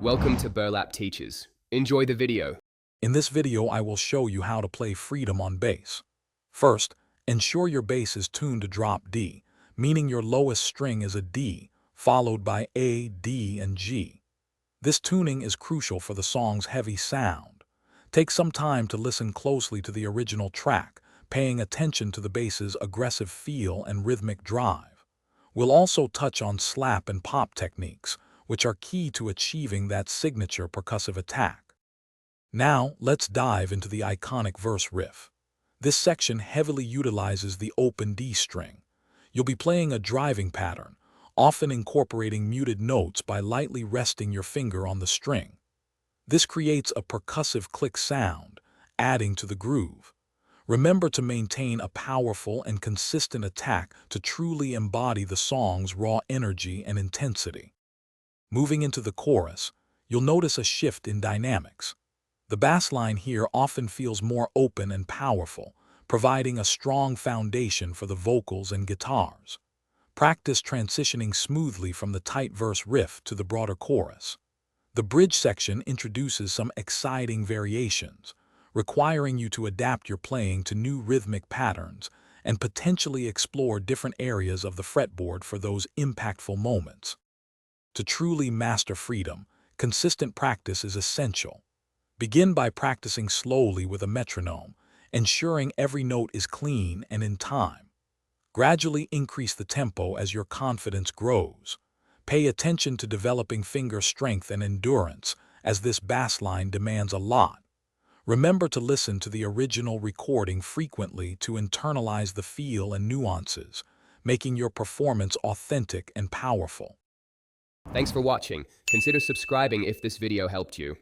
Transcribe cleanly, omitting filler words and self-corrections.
Welcome to Burlap Teachers. Enjoy the video. In this video, I will show you how to play freedom on bass. First, ensure your bass is tuned to drop D, meaning your lowest string is a D, followed by A, D, and G. This tuning is crucial for the song's heavy sound. Take some time to listen closely to the original track, paying attention to the bass's aggressive feel and rhythmic drive. We'll also touch on slap and pop techniques, which are key to achieving that signature percussive attack. Now, let's dive into the iconic verse riff. This section heavily utilizes the open D string. You'll be playing a driving pattern, often incorporating muted notes by lightly resting your finger on the string. This creates a percussive click sound, adding to the groove. Remember to maintain a powerful and consistent attack to truly embody the song's raw energy and intensity. Moving into the chorus, you'll notice a shift in dynamics. The bass line here often feels more open and powerful, providing a strong foundation for the vocals and guitars. Practice transitioning smoothly from the tight verse riff to the broader chorus. The bridge section introduces some exciting variations, requiring you to adapt your playing to new rhythmic patterns and potentially explore different areas of the fretboard for those impactful moments. To truly master freedom, consistent practice is essential. Begin by practicing slowly with a metronome, ensuring every note is clean and in time. Gradually increase the tempo as your confidence grows. Pay attention to developing finger strength and endurance, as this bass line demands a lot. Remember to listen to the original recording frequently to internalize the feel and nuances, making your performance authentic and powerful. Thanks for watching. Consider subscribing if this video helped you.